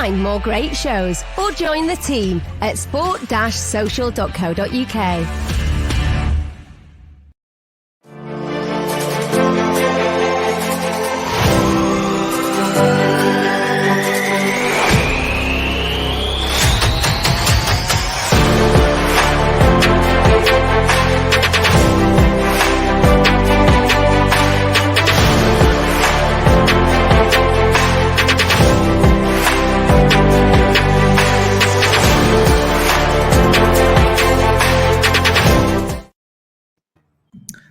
Find more great shows or join the team at sport-social.co.uk.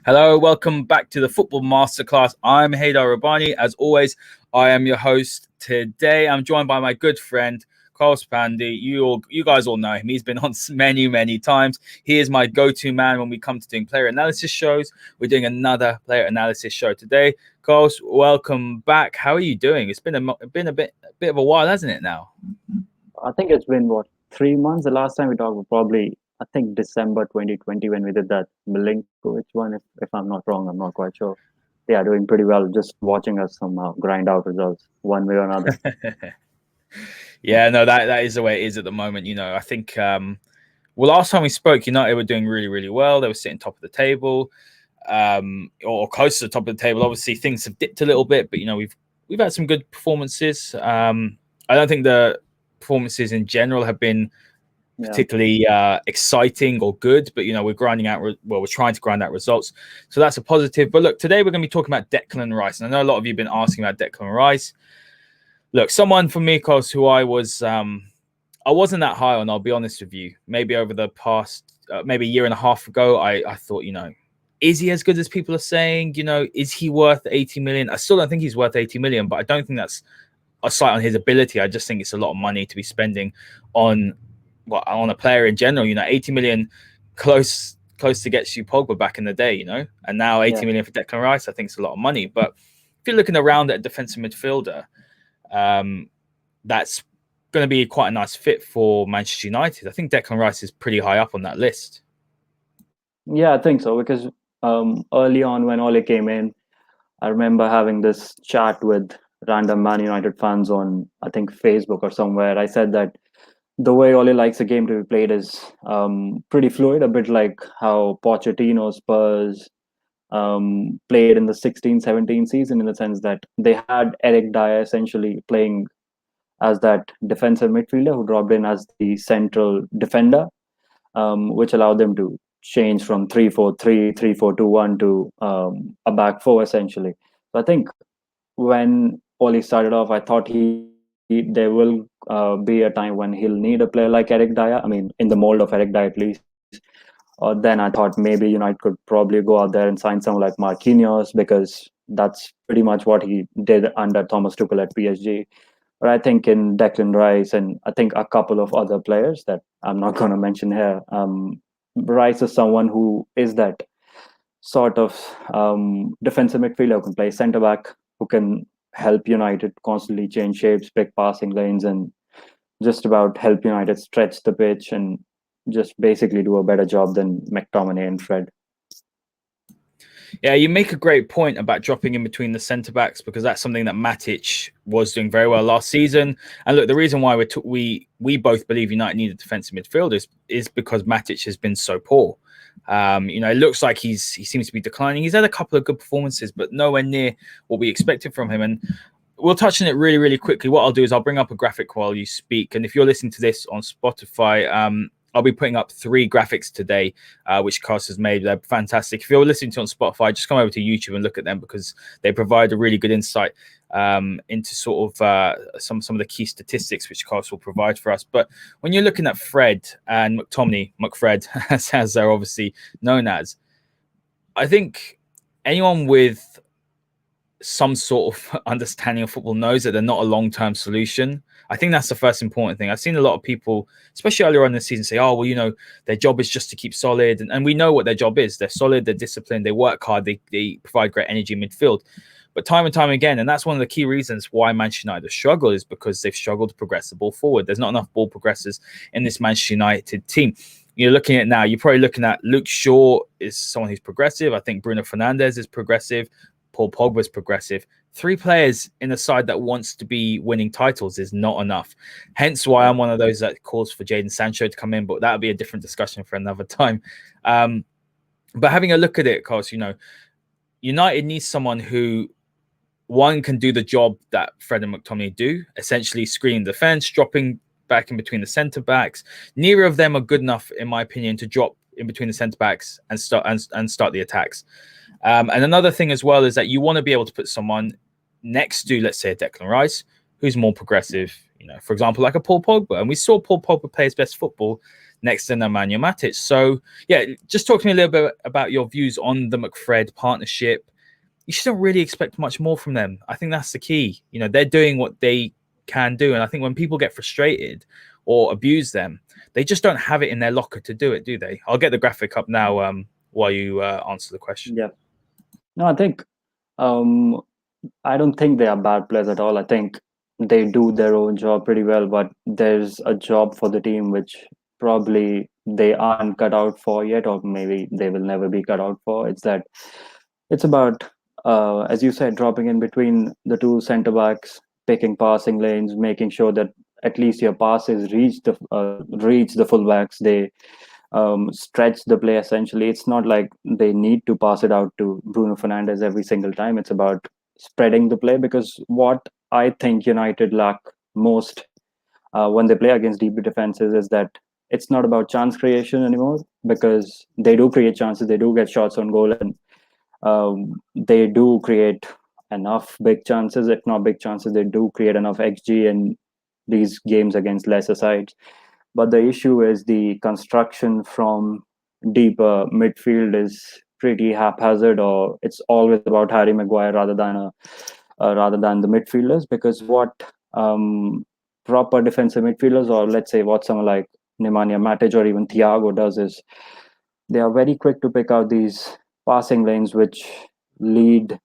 Hello, welcome back to the Football Masterclass. I'm Haider Rubbani. As always, I am your host. Today, I'm joined by my good friend, Kaus Pandey. You guys all know him. He's been on many times. He is my go-to man when we come to doing player analysis shows. We're doing another player analysis show today. Kaus, welcome back. How are you doing? It's been a bit of a while, hasn't it now? I think it's been, 3 months? The last time we talked was probably, I think, December 2020 when we did that Milinkovic one, if I'm not wrong. I'm not quite sure. Yeah, doing pretty well. Just watching us somehow grind out results one way or another. Yeah, no, that is the way it is at the moment. You know, I think, last time we spoke, United were doing really well. They were sitting top of the table, or close to the top of the table. Obviously, things have dipped a little bit, but, you know, we've had some good performances. I don't think the performances in general have been particularly exciting or good, but, you know, we're trying to grind out results, so that's a positive. But look, today we're going to be talking about Declan Rice, and I know a lot of you have been asking about Declan Rice. Look, someone from Mikos who I wasn't that high on, I'll be honest with you. Maybe over the past maybe a year and a half ago, I thought, you know, is he as good as people are saying? You know, is he worth 80 million? I still don't think he's worth 80 million, but I don't think that's a slight on his ability. I just think it's a lot of money to be spending on a player in general. You know, 80 million close to gets you Pogba back in the day, you know, and now 80 million for Declan Rice, I think it's a lot of money. But if you're looking around at a defensive midfielder, that's going to be quite a nice fit for Manchester United. I think Declan Rice is pretty high up on that list. Yeah, I think so, because early on when Ole came in, I remember having this chat with random Man United fans on, I think, Facebook or somewhere. I said that the way Ole likes the game to be played is pretty fluid, a bit like how Pochettino Spurs played in the 16-17 season, in the sense that they had Eric Dyer essentially playing as that defensive midfielder who dropped in as the central defender, which allowed them to change from 3-4-3, 3-4-2-1 to a back four, essentially. So I think when Ole started off, I thought there will be a time when he'll need a player like Eric Dyer. I mean, in the mold of Eric Dyer, at least. Then I thought maybe United could probably go out there and sign someone like Marquinhos, because that's pretty much what he did under Tomas Soucek at PSG. But I think in Declan Rice, and I think a couple of other players that I'm not going to mention here, Rice is someone who is that sort of defensive midfielder who can play centre back, who can help United constantly change shapes, pick passing lanes, and just about help United stretch the pitch and just basically do a better job than McTominay and Fred. Yeah, you make a great point about dropping in between the centre backs, because that's something that Matic was doing very well last season. And look, the reason why we both believe United need a defensive midfielder is because Matic has been so poor. You know, it looks like he seems to be declining. He's had a couple of good performances, but nowhere near what we expected from him. And we'll touch on it really quickly. What I'll do is I'll bring up a graphic while you speak. And if you're listening to this on Spotify, I'll be putting up 3 graphics today, which Kaus has made. They're fantastic. If you're listening to it on Spotify, just come over to YouTube and look at them, because they provide a really good insight into sort of some of the key statistics which Kaus will provide for us. But when you're looking at Fred and McFred, as they're obviously known as, I think anyone with some sort of understanding of football knows that they're not a long-term solution. I think that's the first important thing. I've seen a lot of people, especially earlier on in the season, say, oh, well, you know, their job is just to keep solid. And we know what their job is. They're solid, they're disciplined, they work hard, they provide great energy in midfield. But time and time again, and that's one of the key reasons why Manchester United struggle, is because they've struggled to progress the ball forward. There's not enough ball progressors in this Manchester United team. You're looking at now, you're probably looking at Luke Shaw is someone who's progressive. I think Bruno Fernandes is progressive. Paul Pogba is progressive. 3 players in a side that wants to be winning titles is not enough. Hence why I'm one of those that calls for Jadon Sancho to come in, but that'll be a different discussion for another time. But having a look at it, Kaus, United needs someone who, one, can do the job that Fred and McTominay do, essentially screening defense, dropping back in between the centre backs. Neither of them are good enough, in my opinion, to drop in between the centre backs and start the attacks. And another thing as well is that you want to be able to put someone next to, let's say, Declan Rice, who's more progressive, for example, like a Paul Pogba. And we saw Paul Pogba play his best football next to Nemanja Matic. So, yeah, just talk to me a little bit about your views on the McFred partnership. You shouldn't really expect much more from them. I think that's the key. They're doing what they can do. And I think when people get frustrated or abuse them, they just don't have it in their locker to do it, do they? I'll get the graphic up now while you answer the question. Yeah. No, I think I don't think they are bad players at all. I think they do their own job pretty well, but there's a job for the team which probably they aren't cut out for yet, or maybe they will never be cut out for. It's about, as you said, dropping in between the two centre backs, picking passing lanes, making sure that at least your passes reach the fullbacks. They stretch the play essentially. It's not like they need to pass it out to Bruno Fernandes every single time. It's about spreading the play, because what I think United lack most when they play against deep defenses is that it's not about chance creation anymore, because they do create chances, they do get shots on goal, and they do create enough big chances. If not big chances, they do create enough XG in these games against lesser sides. But the issue is the construction from deeper midfield is pretty haphazard, or it's always about Harry Maguire rather than the midfielders. Because what proper defensive midfielders, or let's say what someone like Nemanja Matic or even Thiago does, is they are very quick to pick out these passing lanes which lead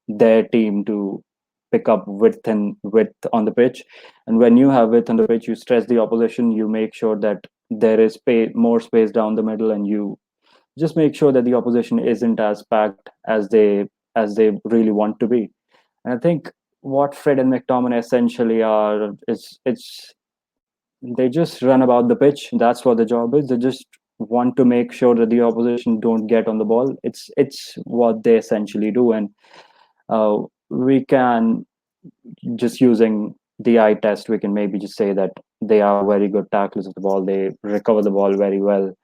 their team to pick up width on the pitch. And when you have width on the pitch, you stress the opposition, you make sure that there is more space down the middle, and you just make sure that the opposition isn't as packed as they really want to be. And I think what Fred and McTominay essentially are is they just run about the pitch. That's what the job is. They just want to make sure that the opposition don't get on the ball. It's what they essentially do. And we can, just using the eye test, we can maybe just say that they are very good tacklers of the ball. They recover the ball very well,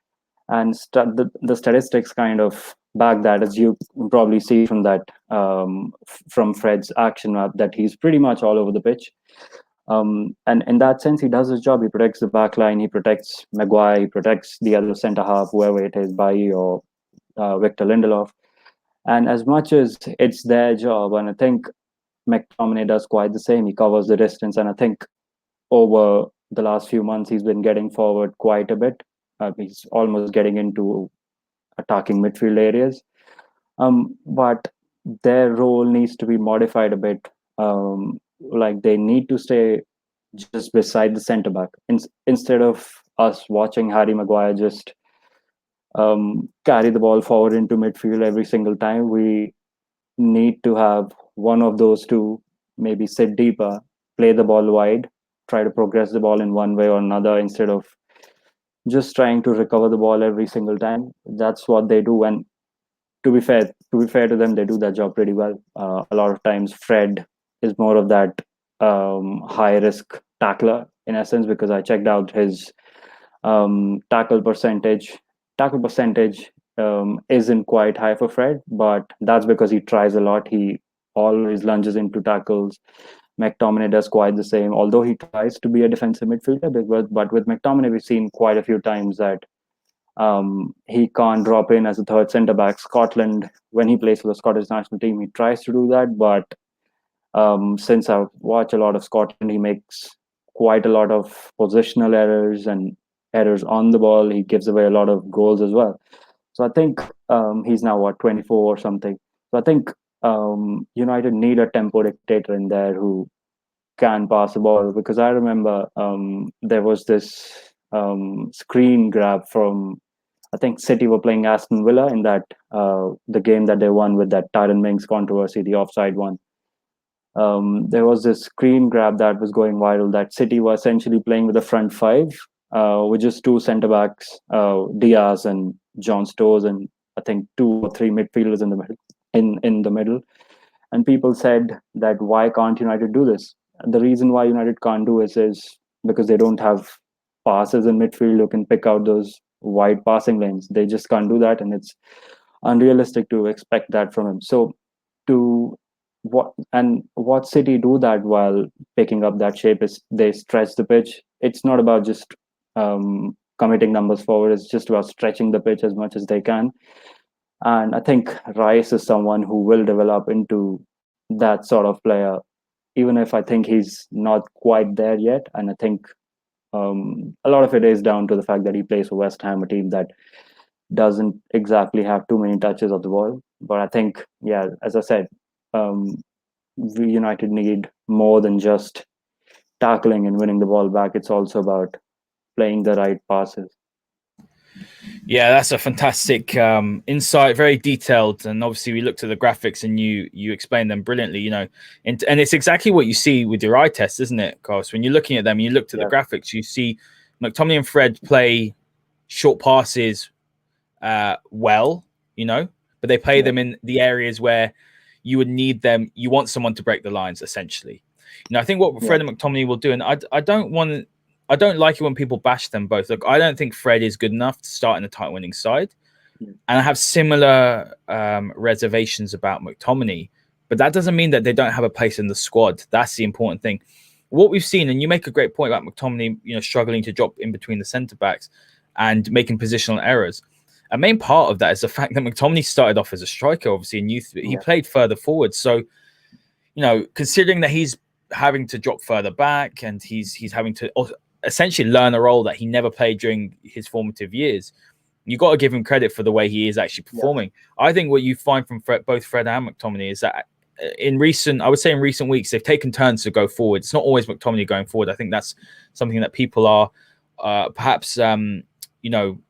and the statistics kind of back that, as you probably see from that from Fred's action map, that he's pretty much all over the pitch. And in that sense, he does his job. He protects the back line, he protects Maguire, he protects the other centre half, whoever it is, Bailly or Victor Lindelof. And as much as it's their job, and I think McTominay does quite the same. He covers the distance, and I think over the last few months he's been getting forward quite a bit. He's almost getting into attacking midfield areas. But their role needs to be modified a bit. Like they need to stay just beside the centre back instead of us watching Harry Maguire just carry the ball forward into midfield every single time. We need to have one of those two maybe sit deeper, play the ball wide, try to progress the ball in one way or another, instead of just trying to recover the ball every single time. That's what they do. And to be fair to them, they do that job pretty well. A lot of times Fred is more of that high risk tackler in essence, because I checked out his tackle percentage. Tackle percentage isn't quite high for Fred, but that's because he tries a lot. He always lunges into tackles. McTominay does quite the same, although he tries to be a defensive midfielder. But with McTominay, we've seen quite a few times that he can't drop in as a third centre back. Scotland, when he plays for the Scottish national team, he tries to do that. But since I've watched a lot of Scotland, he makes quite a lot of positional errors and errors on the ball. He gives away a lot of goals as well. So I think he's now 24 or something. So I think United need a tempo dictator in there who can pass the ball, because I remember there was this screen grab from, I think City were playing Aston Villa in that the game that they won with that Tyron Mings controversy, the offside one. there was this screen grab that was going viral that City were essentially playing with a front five, with just two centre backs, Diaz and John Stones, and I think 2 or 3 midfielders in the middle. In the middle, and people said that why can't United do this? And the reason why United can't do this is because they don't have passes in midfield who can pick out those wide passing lanes. They just can't do that, and it's unrealistic to expect that from him. So to what City do that while picking up that shape is they stretch the pitch. It's not about just committing numbers forward. It's just about stretching the pitch as much as they can. And I think Rice is someone who will develop into that sort of player, even if I think he's not quite there yet. And I think a lot of it is down to the fact that he plays for West Ham, a team that doesn't exactly have too many touches of the ball. But I think, yeah, as I said, United need more than just tackling and winning the ball back. It's also about playing the right passes. Yeah, that's a fantastic insight, very detailed, and obviously we looked at the graphics and you explained them brilliantly. You know, and it's exactly what you see with your eye test, isn't it, Kaus? When you're looking at them, you looked at the graphics, you see McTominay and Fred play short passes well, you know, but they play them in the areas where you would need them. You want someone to break the lines, essentially. You know, I think what Fred and McTominay will do, and I don't like it when people bash them both. Look, I don't think Fred is good enough to start in the title winning side. And I have similar reservations about McTominay, but that doesn't mean that they don't have a place in the squad. That's the important thing. What we've seen, and you make a great point about McTominay, you know, struggling to drop in between the centre backs and making positional errors. A main part of that is the fact that McTominay started off as a striker, obviously in youth. He played further forward. So, you know, considering that he's having to drop further back and he's having to essentially learn a role that he never played during his formative years, you got to give him credit for the way he is actually performing. I think what you find from both Fred and McTominay is that in recent weeks, they've taken turns to go forward. It's not always McTominay going forward. I think that's something that people are perhaps, you know,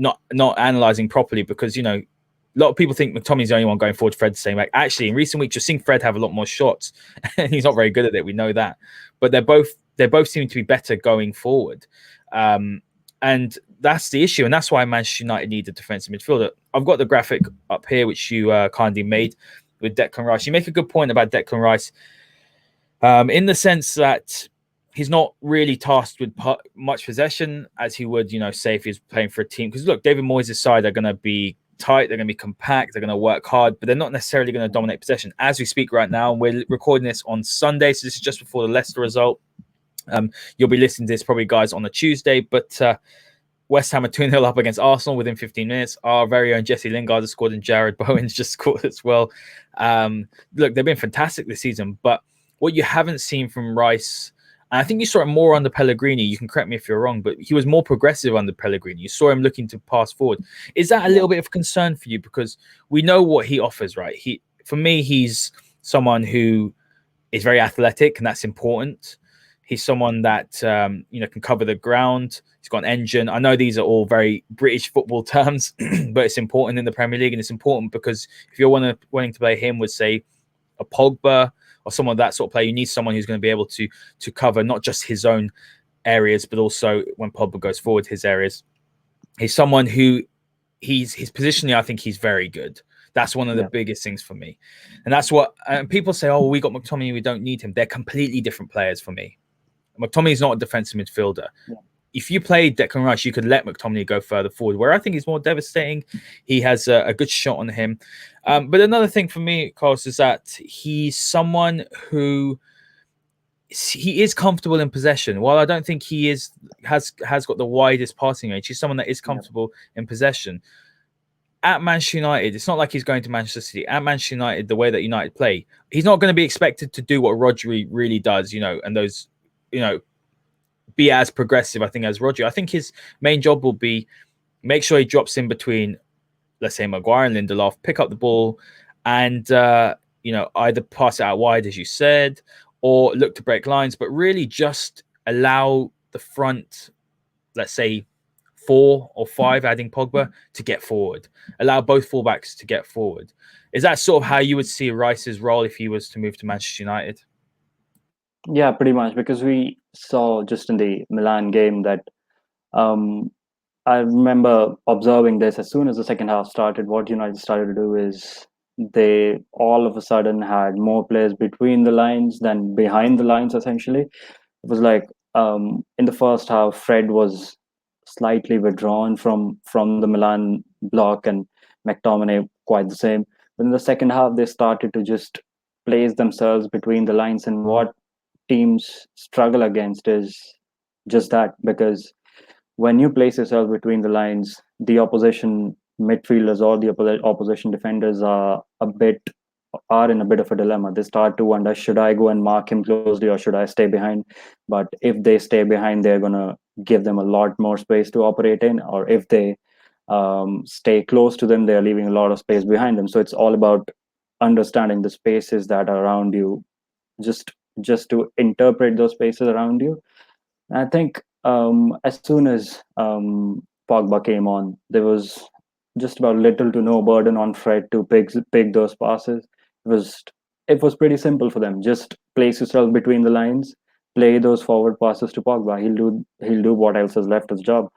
not analysing properly, because, you know, a lot of people think McTominay's the only one going forward, Fred's saying, like, actually in recent weeks you're seeing Fred have a lot more shots and he's not very good at it, we know that, but they're both seeming to be better going forward, and that's the issue, and that's why Manchester United need a defensive midfielder. I've got the graphic up here which you kindly made with Declan Rice. You make a good point about Declan Rice, in the sense that he's not really tasked with much possession as he would, you know, say if he's playing for a team. Because look, David Moyes' side are going to be tight, they're going to be compact, they're going to work hard, but they're not necessarily going to dominate possession. As we speak right now, and we're recording this on Sunday, so this is just before the Leicester result. You'll be listening to this probably, guys, on a Tuesday, but West Ham are 2-0 up against Arsenal within 15 minutes. Our very own Jesse Lingard has scored and Jared Bowen's just scored as well. Look, they've been fantastic this season, but what you haven't seen from Rice, and I think you saw it more under Pellegrini, you can correct me if you're wrong, but he was more progressive under Pellegrini. You saw him looking to pass forward. Is that a little bit of concern for you? Because we know what he offers, right? For me, he's someone who is very athletic, and that's important. He's someone that you know, can cover the ground. He's got an engine. I know these are all very British football terms, but it's important in the Premier League, and it's important because if you're wanting to play him with, say, a Pogba or someone of that sort of player, you need someone who's going to be able to cover not just his own areas, but also when Pogba goes forward, his areas. He's someone who his positioning, I think he's very good. That's one of the biggest things for me. And that's what people say, oh, we got McTominay, we don't need him. They're completely different players for me. McTominay is not a defensive midfielder. If you played Declan Rice, you could let McTominay go further forward, where I think he's more devastating. He has a good shot on him. But another thing for me, Kaus, is that he's someone who he is comfortable in possession. While I don't think he has got the widest passing range, he's someone that is comfortable in possession. At Manchester United, it's not like he's going to Manchester City. At Manchester United, the way that United play, he's not going to be expected to do what Rodri really does, you know, and those, you know, be as progressive, I think, as Rodri. I think his main job will be make sure he drops in between, let's say, Maguire and Lindelof, pick up the ball, and you know, either pass it out wide, as you said, or look to break lines, but really just allow the front, let's say, 4 or 5, adding Pogba, to get forward. Allow both fullbacks to get forward. Is that sort of how you would see Rice's role if he was to move to Manchester United? Yeah, pretty much, because we saw just in the Milan game that um, I remember observing this as soon as the second half started. What United started to do is they all of a sudden had more players between the lines than behind the lines, essentially. It was like in the first half, Fred was slightly withdrawn from the Milan block, and McTominay quite the same. But in the second half, they started to just place themselves between the lines, and what teams struggle against is just that, because when you place yourself between the lines, the opposition midfielders or the opposition defenders are in a bit of a dilemma. They start to wonder, should I go and mark him closely or should I stay behind? But if they stay behind, they're gonna give them a lot more space to operate in, or if they stay close to them, they're leaving a lot of space behind them. So it's all about understanding the spaces that are around you, just to interpret those spaces around you. And I think as soon as Pogba came on, there was just about little to no burden on Fred to pick those passes. It was pretty simple for them. Just place yourself between the lines, play those forward passes to Pogba. He'll do what else is left his job.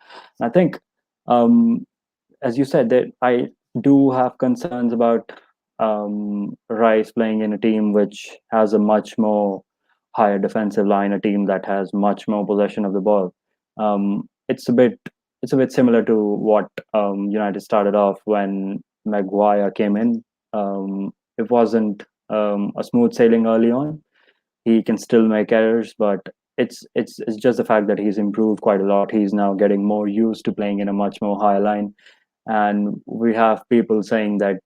I think, um, as you said, that I do have concerns about Rice playing in a team which has a much more higher defensive line, a team that has much more possession of the ball. It's a bit similar to what United started off when Maguire came in. It wasn't a smooth sailing early on. He can still make errors, but it's just the fact that he's improved quite a lot. He's now getting more used to playing in a much more higher line, and we have people saying that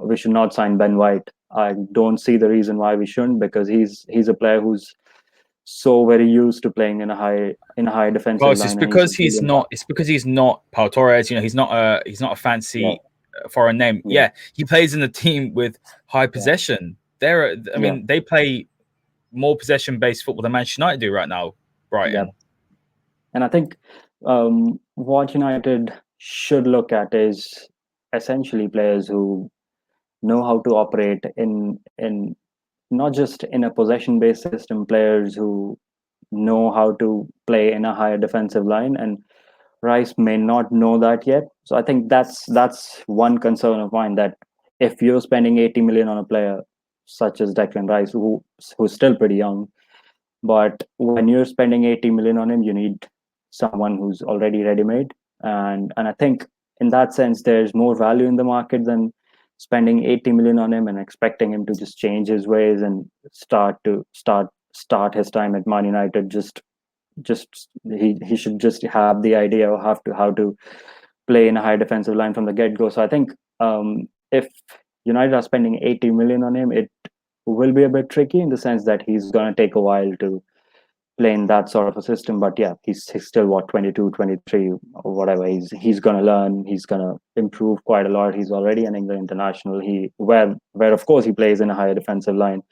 we should not sign Ben White. I don't see the reason why we shouldn't, because he's a player who's so very used to playing in a high defensive It's line, and he's a because he's brilliant not. It's because he's not Pau Torres. He's not a yeah, fancy foreign name. yeah, Yeah, he plays in a team with high yeah, possession. yeah, They play more possession-based football than Manchester United do right now. yeah. Brighton. And I think what United should look at is essentially players who know how to operate in not just in a possession based system, players who know how to play in a higher defensive line, and Rice may not know that yet. So I think that's one concern of mine, that if you're spending 80 million on a player such as Declan Rice, who's still pretty young, but when you're spending 80 million on him, you need someone who's already ready made. And I think in that sense, there's more value in the market than spending 80 million on him and expecting him to just change his ways and start his time at Man United. He should just have the idea of how to play in a high defensive line from the get-go. So I think if United are spending 80 million on him, it will be a bit tricky in the sense that he's going to take a while to play in that sort of a system. But yeah, he's still what, 22, 23 or whatever. He's going to learn. He's going to improve quite a lot. He's already an England international. Where of course he plays in a higher defensive line,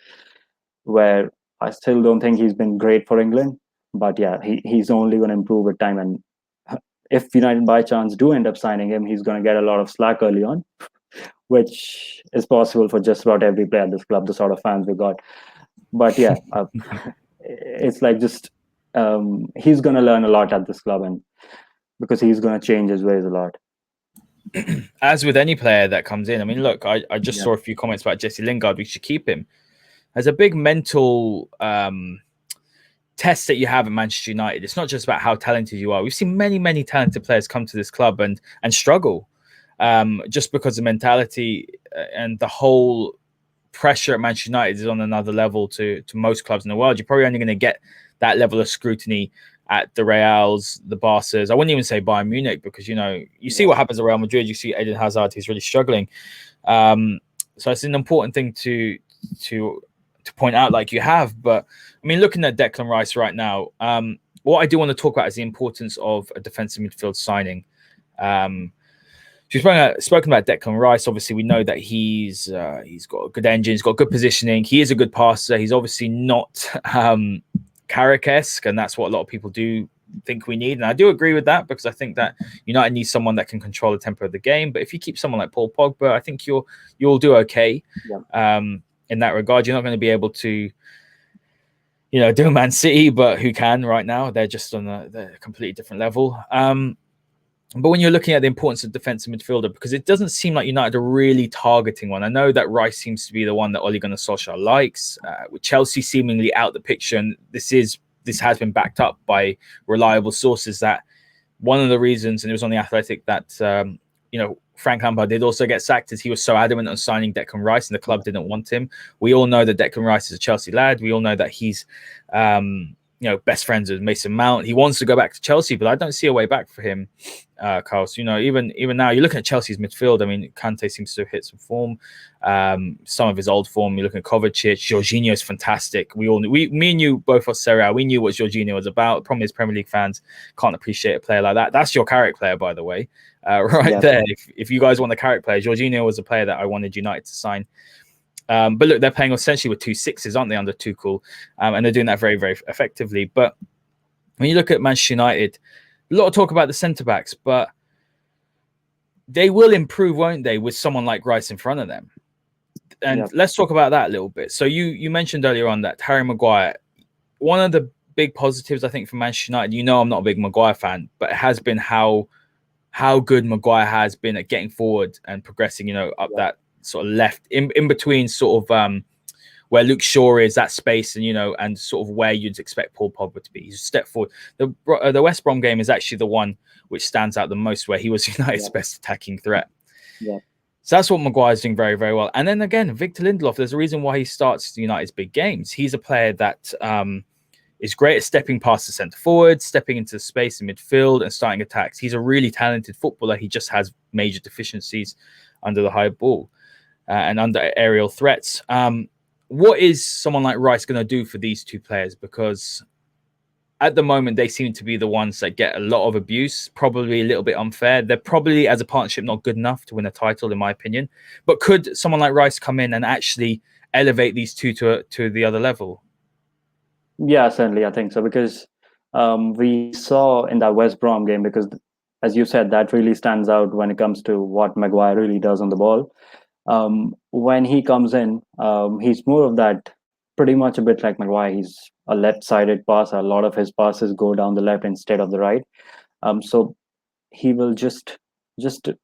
where I still don't think he's been great for England. But yeah, he's only going to improve with time. And if United by chance do end up signing him, he's going to get a lot of slack early on, which is possible for just about every player at this club, the sort of fans we got. But yeah, it's like just he's going to learn a lot at this club, and because he's going to change his ways a lot. As with any player that comes in, I mean, look, I just Yeah. saw a few comments about Jesse Lingard. We should keep him. There's a big mental test that you have at Manchester United. It's not just about how talented you are. We've seen many, many talented players come to this club and struggle just because the mentality and the whole pressure at Manchester United is on another level to most clubs in the world. You're probably only going to get that level of scrutiny at the Reals, the Barças. I wouldn't even say Bayern Munich, because you see what happens at Real Madrid. You see Eden Hazard; he's really struggling. So it's an important thing to point out, like you have. But I mean, looking at Declan Rice right now, what I do want to talk about is the importance of a defensive midfield signing. We've spoken about Declan Rice. Obviously, we know that he's got a good engine, he's got good positioning, he is a good passer. He's obviously not Carrick-esque, and that's what a lot of people do think we need. And I do agree with that, because I think that United needs someone that can control the tempo of the game. But if you keep someone like Paul Pogba, I think you'll do okay. In that regard. You're not going to be able to, do Man City, but who can right now? They're just on a completely different level. But when you're looking at the importance of defensive midfielder, because it doesn't seem like United are really targeting one. I know that Rice seems to be the one that Ole Gunnar Solskjaer likes, with Chelsea seemingly out the picture. And this has been backed up by reliable sources, that one of the reasons, and it was on The Athletic, that Frank Lampard did also get sacked, is he was so adamant on signing Declan Rice, and the club didn't want him. We all know that Declan Rice is a Chelsea lad. We all know that he's best friends with Mason Mount. He wants to go back to Chelsea, but I don't see a way back for him, Kaus. Even now, you're looking at Chelsea's midfield. I mean, Kante seems to have hit some form. Some of his old form. You're looking at Kovacic. Jorginho is fantastic. Me and you both are Serie A. We knew what Jorginho was about. The problem is Premier League fans can't appreciate a player like that. That's your character player, by the way, there. If you guys want the character player, Jorginho was a player that I wanted United to sign. But look, they're playing essentially with 2 6s, aren't they, under Tuchel? And they're doing that very, very effectively. But when you look at Manchester United, a lot of talk about the centre-backs, but they will improve, won't they, with someone like Rice in front of them? And let's talk about that a little bit. So you mentioned earlier on that Harry Maguire, one of the big positives, I think, for Manchester United, I'm not a big Maguire fan, but it has been how good Maguire has been at getting forward and progressing, up that sort of left in between sort of where Luke Shaw is, that space, and and sort of where you'd expect Paul Pogba to be. He's a step forward. The West Brom game is actually the one which stands out the most, where he was United's best attacking threat. So that's what Maguire's doing very, very well. And then again, Victor Lindelof, there's a reason why he starts United's big games. He's a player that is great at stepping past the centre forward, stepping into space in midfield and starting attacks. He's a really talented footballer. He just has major deficiencies under the high ball and under aerial threats. What is someone like Rice going to do for these two players? Because at the moment, they seem to be the ones that get a lot of abuse, probably a little bit unfair. They're probably, as a partnership, not good enough to win a title, in my opinion. But could someone like Rice come in and actually elevate these two to the other level? Yeah, certainly, I think so. Because we saw in that West Brom game, because as you said, that really stands out when it comes to what Maguire really does on the ball. When he comes in, he's more of that, pretty much a bit like Maguire. He's a left-sided passer. A lot of his passes go down the left instead of the right. So he will just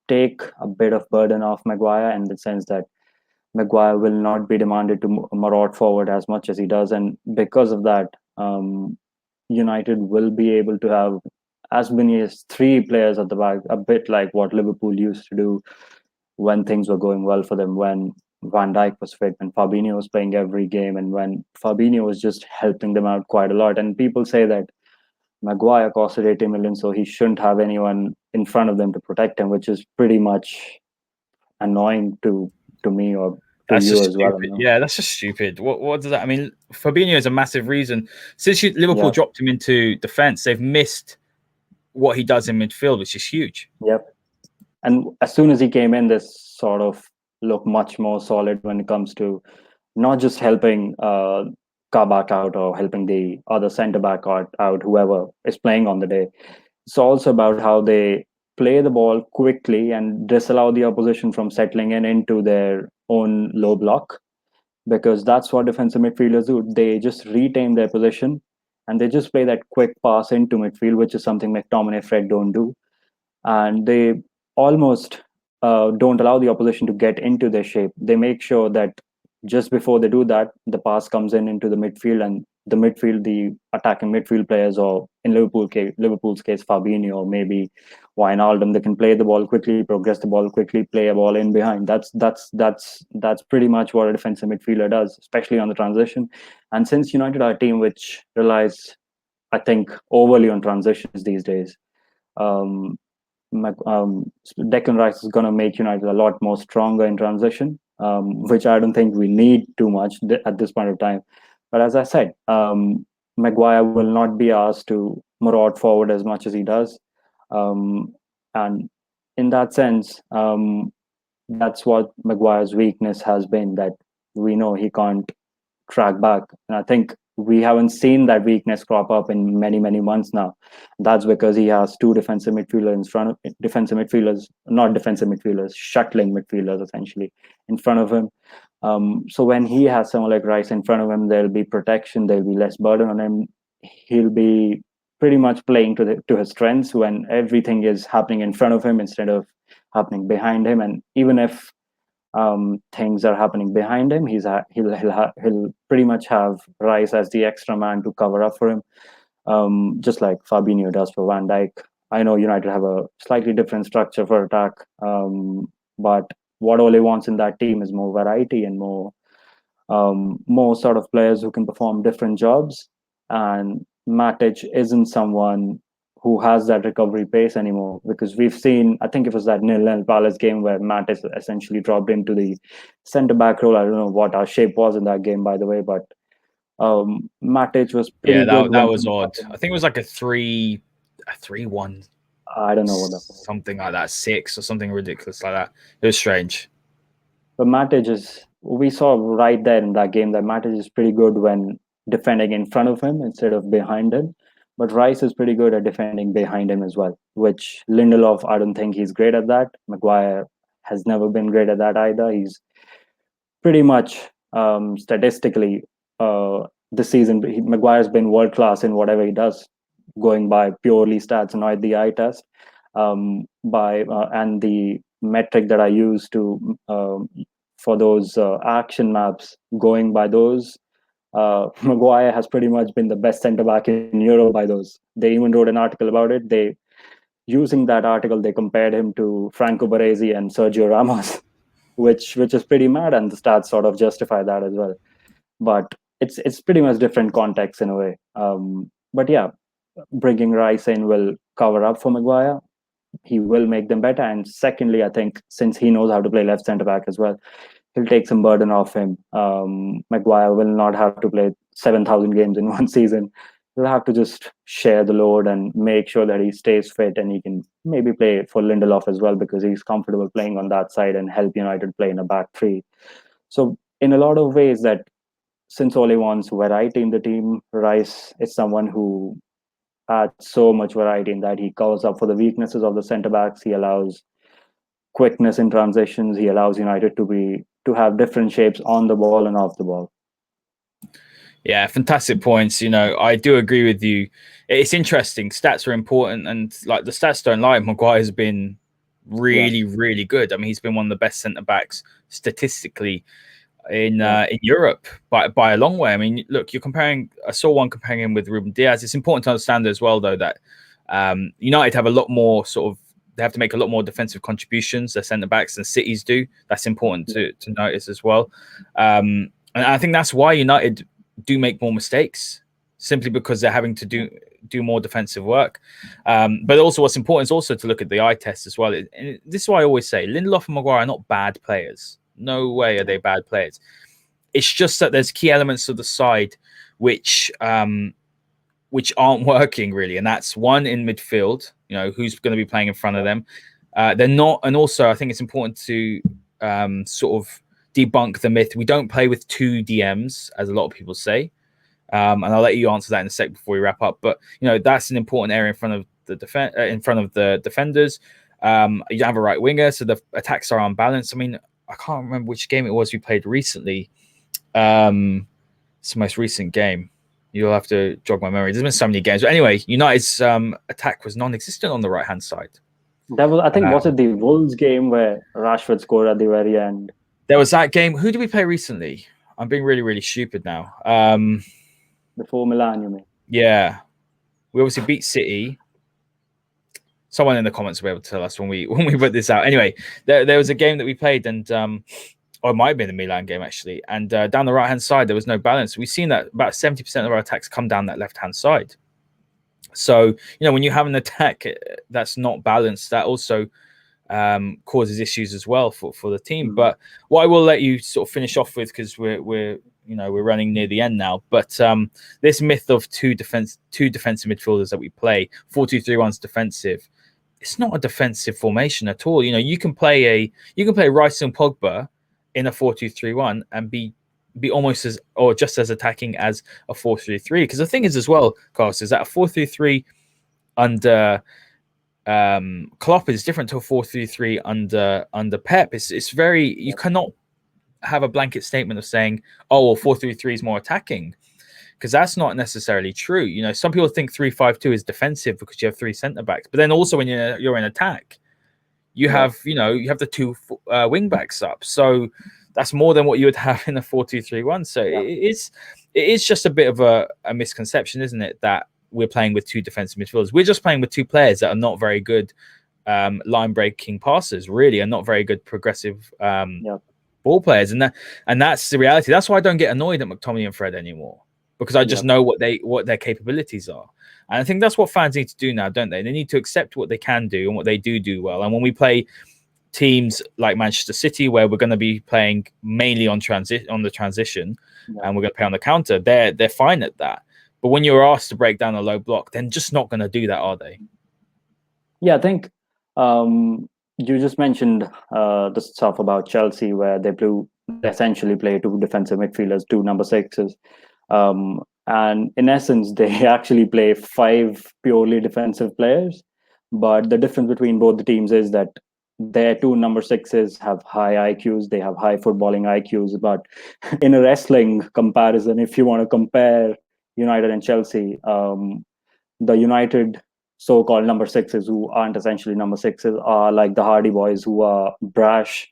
take a bit of burden off Maguire, in the sense that Maguire will not be demanded to maraud forward as much as he does. And because of that, United will be able to have as many as 3 players at the back, a bit like what Liverpool used to do when things were going well for them, when Van Dijk was fit, when Fabinho was playing every game, and when Fabinho was just helping them out quite a lot. And people say that Maguire costed 80 million, so he shouldn't have anyone in front of them to protect him, which is pretty much annoying to me or to you as well. Yeah, that's just stupid. What does that? I mean, Fabinho is a massive reason. Since Liverpool dropped him into defense, they've missed what he does in midfield, which is huge. Yep. And as soon as he came in, this sort of looked much more solid when it comes to not just helping Kabak out or helping the other centre-back out, whoever is playing on the day. It's also about how they play the ball quickly and disallow the opposition from settling into their own low block, because that's what defensive midfielders do. They just retain their position and they just play that quick pass into midfield, which is something McTominay, Fred don't do. And they almost don't allow the opposition to get into their shape. They make sure that just before they do that, the pass comes into the midfield, and the attacking midfield players, or in Liverpool's case, Fabinho, or maybe Wijnaldum, they can play the ball quickly, progress the ball quickly, play a ball in behind. That's pretty much what a defensive midfielder does, especially on the transition. And since United are a team which relies, I think, overly on transitions these days, Declan Rice is going to make United a lot more stronger in transition, which I don't think we need too much at this point of time. But as I said, Maguire will not be asked to maraud forward as much as he does. And in that sense, that's what Maguire's weakness has been, that we know he can't track back. And I think we haven't seen that weakness crop up in many, many months now. That's because he has two defensive midfielders in front of not defensive midfielders, shuttling midfielders essentially in front of him. So when he has someone like Rice in front of him, there'll be protection, there'll be less burden on him. He'll be pretty much playing to his strengths when everything is happening in front of him instead of happening behind him. And even if things are happening behind him, he'll pretty much have Rice as the extra man to cover up for him, just like Fabinho does for Van Dijk. I know United have a slightly different structure for attack, but what Ole wants in that team is more variety and more sort of players who can perform different jobs. And Matic isn't someone who has that recovery pace anymore, because we've seen, I think it was that 0-0 Palace game where Matic essentially dropped into the centre back role. I don't know what our shape was in that game, by the way, but Matic was pretty good. That was odd. I think it was like a 3-1. I don't know what that was. Something like that, 6 or something ridiculous like that. It was strange. But Matic we saw right there in that game that Matic is pretty good when defending in front of him instead of behind him. But Rice is pretty good at defending behind him as well, which Lindelof, I don't think he's great at that. Maguire has never been great at that either. He's pretty much statistically this season, Maguire's been world class in whatever he does, going by purely stats and not the eye test. And the metric that I use to for those action maps, going by those, Maguire has pretty much been the best centre back in Europe by those. They even wrote an article about it. Using that article, they compared him to Franco Baresi and Sergio Ramos, which is pretty mad, and the stats sort of justify that as well. But it's pretty much different context in a way. But yeah, bringing Rice in will cover up for Maguire. He will make them better. And secondly, I think since he knows how to play left centre back as well, he'll take some burden off him. Maguire will not have to play 7,000 games in one season. He'll have to just share the load and make sure that he stays fit, and he can maybe play for Lindelof as well, because he's comfortable playing on that side and help United play in a back three. So in a lot of ways, that since Ole wants variety in the team, Rice is someone who adds so much variety in that he covers up for the weaknesses of the centre backs. He allows quickness in transitions. He allows United to have different shapes on the ball and off the ball. Yeah, fantastic points. I do agree with you. It's interesting. Stats are important, and like the stats don't lie. Maguire's been really, really good. I mean, he's been one of the best centre backs statistically in Europe by a long way. I mean, look, I saw one comparing him with Ruben Diaz. It's important to understand as well, though, that United have a lot more they have to make a lot more defensive contributions, their centre backs, than City's do. That's important to notice as well. And I think that's why United do make more mistakes, simply because they're having to do more defensive work. But also what's important is also to look at the eye test as well. And this is why I always say Lindelof and Maguire are not bad players. No way are they bad players. It's just that there's key elements of the side which aren't working really, and that's one in midfield. Who's going to be playing in front of them. They're not, and also I think it's important to sort of debunk the myth. We don't play with two DMs, as a lot of people say, and I'll let you answer that in a sec before we wrap up. But that's an important area in front of the defenders. You have a right winger, so the attacks are unbalanced. I mean, I can't remember which game it was we played recently. It's the most recent game. You'll have to jog my memory. There's been so many games. But anyway, United's attack was non-existent on the right-hand side. That was, I think, was it the Wolves game where Rashford scored at the very end? There was that game. Who did we play recently? I'm being really, really stupid now. Before Milan, you mean? Yeah. We obviously beat City. Someone in the comments will be able to tell us when we put this out. Anyway, there was a game that we played, and it might have been the Milan game actually. And down the right hand side, there was no balance. We've seen that about 70% of our attacks come down that left hand side. So when you have an attack that's not balanced, that also causes issues as well for the team. But what I will let you sort of finish off with, because we're running near the end now. But this myth of two defensive midfielders that we play, 4-2-3-1's defensive. It's not a defensive formation at all. You can play Rice and Pogba in a 4-2-3-1 and be be almost as or just as attacking as a 4-3-3. Because the thing is as well, Carlos, is that a 4-3-3 under Klopp is different to a 4-3-3 under Pep. It's very, you cannot have a blanket statement of saying, oh, well, 4-3-3 is more attacking, because that's not necessarily true. You know, some people think 3-5-2 is defensive because you have three centre backs, but then also when you're in attack, you have you have the two wing backs up, so that's more than what you would have in a 4-2-3-1. So it is just a bit of a misconception, isn't it, that we're playing with two defensive midfielders. We're just playing with two players that are not very good line breaking passers, really, and not very good progressive ball players, and that's the reality. That's why I don't get annoyed at McTominay and Fred anymore, because I just know what their capabilities are. And I think that's what fans need to do now, don't they? They need to accept what they can do and what they do well. And when we play teams like Manchester City, where we're going to be playing mainly on the transition, and we're going to play on the counter, they're fine at that. But when you're asked to break down a low block, they're just not going to do that, are they? Yeah, I think you just mentioned the stuff about Chelsea, where they essentially play two defensive midfielders, two number sixes. And in essence, they actually play five purely defensive players. But the difference between both the teams is that their two number sixes have high IQs, they have high footballing IQs. But in a wrestling comparison, if you want to compare United and Chelsea, the United so-called number sixes, who aren't essentially number sixes, are like the Hardy Boys, who are brash,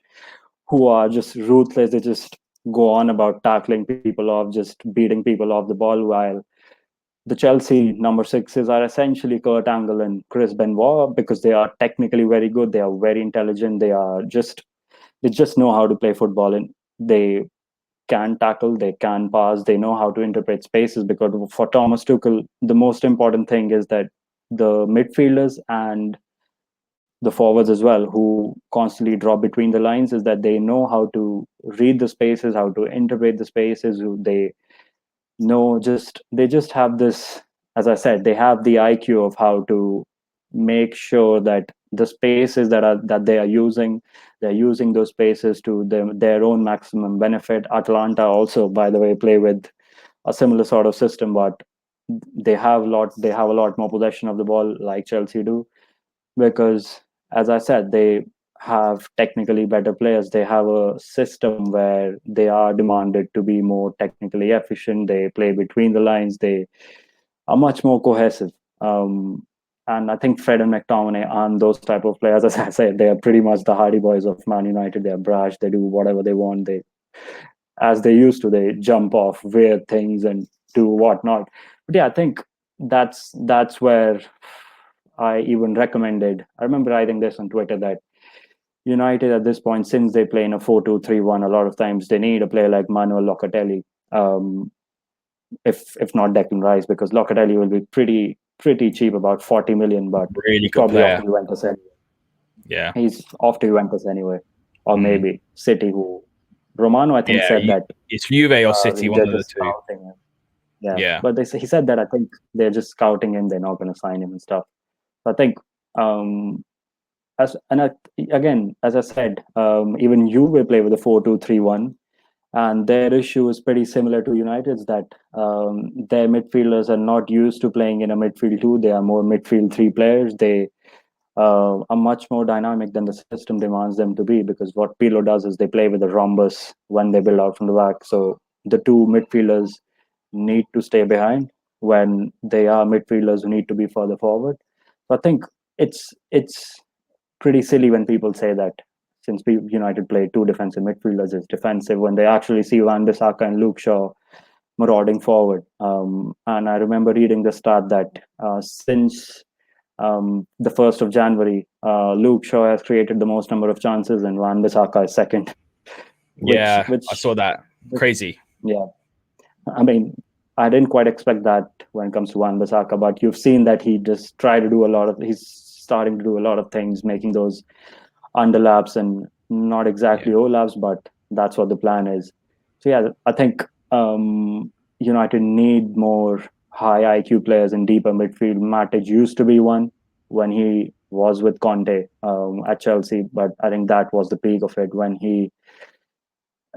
who are just ruthless. They just go on about tackling people off, just beating people off the ball, while the Chelsea number sixes are essentially Kurt Angle and Chris Benoit, because they are technically very good. They are very intelligent. They just know how to play football, and they can tackle, they can pass, they know how to interpret spaces. Because for Thomas Tuchel, the most important thing is that the midfielders and the forwards as well, who constantly drop between the lines, is that they know how to read the spaces, how to interpret the spaces. They just have this, as I said, they have the IQ of how to make sure that the spaces that they are using, they're using those spaces to their own maximum benefit. Atalanta also, by the way, play with a similar sort of system, but they have a lot more possession of the ball, like Chelsea do, because, as I said, they have technically better players. They have a system where they are demanded to be more technically efficient. They play between the lines. They are much more cohesive. And I think Fred and McTominay aren't those type of players. As I said, they are pretty much the Hardy Boys of Man United. They are brash. They do whatever they want. As they used to, they jump off weird things and do whatnot. But yeah, I think that's where I even recommended. I remember writing this on Twitter that United at this point, since they play in a 4-2-3-1, a lot of times they need a player like Manuel Locatelli, if not Declan Rice, because Locatelli will be pretty cheap, about 40 million, but really good probably player. off to Juventus anyway. Yeah, he's off to Juventus anyway, or maybe City, who Romano I think said that it's Juve or City, one of the two. Yeah, but he said that I think they're just scouting him, they're not going to sign him and stuff. So I think again, as I said, even Juve play with a 4-2-3-1, and their issue is pretty similar to United's, that their midfielders are not used to playing in a midfield two. They are more midfield three players. They are much more dynamic than the system demands them to be, because what Pirlo does is they play with a rhombus when they build out from the back. So the two midfielders need to stay behind when they are midfielders who need to be further forward. So I think it's pretty silly when people say that since United play two defensive midfielders, it's defensive, when they actually see Wan-Bissaka and Luke Shaw marauding forward. And I remember reading the stat that since the 1st of January, Luke Shaw has created the most number of chances, and Wan-Bissaka is second. Which I saw that. Crazy. Yeah. I mean, I didn't quite expect that when it comes to Wan-Bissaka, but you've seen that he's starting to do a lot of things, making those underlaps and not exactly overlaps, but that's what the plan is. So yeah, I think United need more high IQ players in deeper midfield. Matic used to be one when he was with Conte at Chelsea, but I think that was the peak of it, when he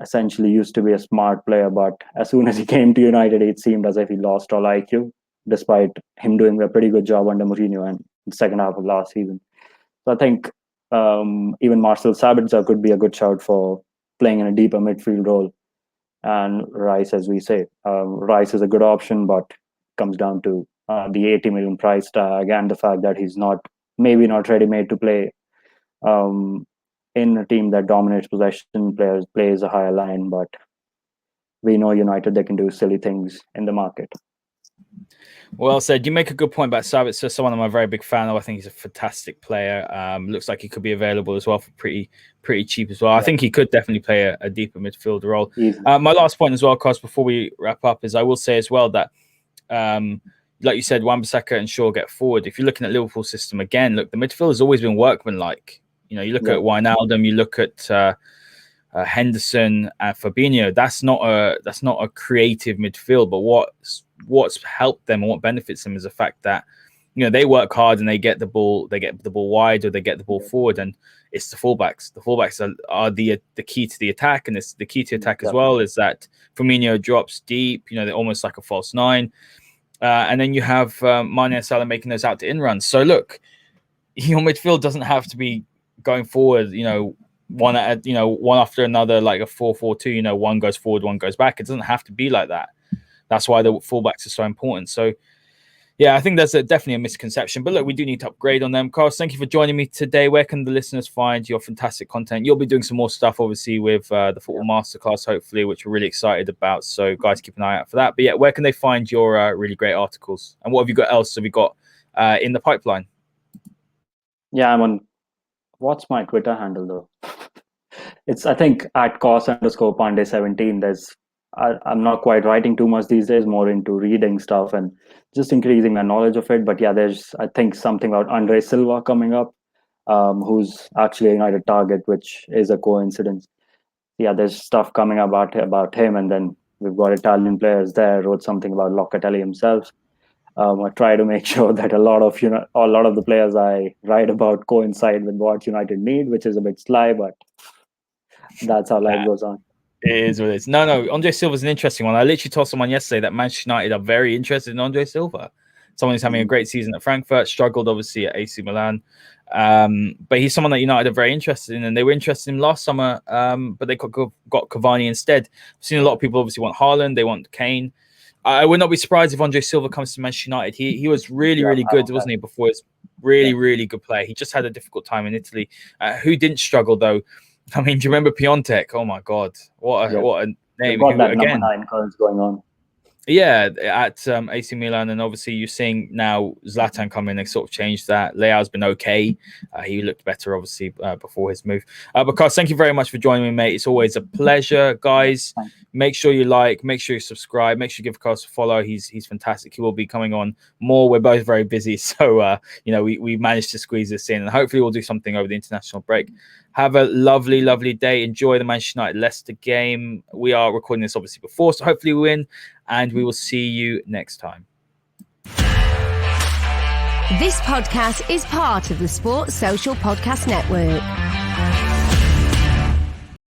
essentially used to be a smart player, but as soon as he came to United, it seemed as if he lost all IQ, despite him doing a pretty good job under Mourinho and the second half of last season. So I think even Marcel Sabitzer could be a good shout for playing in a deeper midfield role. And Rice, as we say, Rice is a good option, but comes down to the 80 million price tag and the fact that he's maybe not ready-made to play in a team that dominates possession, plays a higher line, but we know United, they can do silly things in the market. Well said. You make a good point about Sabitzer, someone I'm a very big fan of. I think he's a fantastic player. Looks like he could be available as well for pretty cheap as well. Yeah. I think he could definitely play a deeper midfield role. My last point as well, Kaus, before we wrap up, is I will say as well that, like you said, Wan-Bissaka and Shaw get forward. If you're looking at Liverpool's system again, look, the midfield has always been workmanlike. You know, you look at Wijnaldum, you look at Henderson and Fabinho. That's not a creative midfield, but what's helped them and what benefits them is the fact that, you know, they work hard and they get the ball wide, or they get the ball forward, and it's the fullbacks. The fullbacks are the key to the attack, and it's the key to attack as well is that Firmino drops deep. You know, they're almost like a false nine, and then you have Mane and Salah making those out to in runs. So look, your midfield doesn't have to be going forward, you know, one after another, like a 4-4-2. You know, one goes forward, one goes back. It doesn't have to be like that. That's why the fullbacks are so important. So, yeah, I think there's definitely a misconception. But look, we do need to upgrade on them. Kaus, thank you for joining me today. Where can the listeners find your fantastic content? You'll be doing some more stuff, obviously, with the Football Masterclass, hopefully, which we're really excited about. So, guys, keep an eye out for that. But, yeah, where can they find your really great articles? And what have you got else have you got in the pipeline? Yeah, I'm on... What's my Twitter handle, though? It's, I think, at Kaus_Pandey17. I'm not quite writing too much these days, more into reading stuff and just increasing my knowledge of it. But yeah, there's, I think, something about Andre Silva coming up, who's actually a United target, which is a coincidence. Yeah, there's stuff coming about him, and then we've got Italian players there. Wrote something about Locatelli himself. I try to make sure that a lot of the players I write about coincide with what United need, which is a bit sly, but that's how life goes on. It is what it is. No, Andre Silva's an interesting one. I literally told someone yesterday that Manchester United are very interested in Andre Silva. Someone who's having a great season at Frankfurt, struggled obviously at AC Milan. But he's someone that United are very interested in, and they were interested in him last summer, but they got Cavani instead. I've seen a lot of people obviously want Haaland, they want Kane. I would not be surprised if Andre Silva comes to Manchester United. He was really good, wasn't he, before? His really good player. He just had a difficult time in Italy. Who didn't struggle, though? I mean, do you remember Piontek? Oh, my God. What a name. Got that number 9 currents going on. Yeah, at AC Milan, and obviously you're seeing now Zlatan come in. They sort of changed that. Leao's been okay. He looked better, obviously, before his move. But Kaus, thank you very much for joining me, mate. It's always a pleasure, guys. Make sure you like, make sure you subscribe, make sure you give Kaus a follow. He's fantastic. He will be coming on more. We're both very busy, so we managed to squeeze this in, and hopefully we'll do something over the international break. Have a lovely day. Enjoy the Manchester United Leicester game. We are recording this obviously before, so hopefully we win, and we will see you next time. This podcast is part of the Sports Social Podcast Network.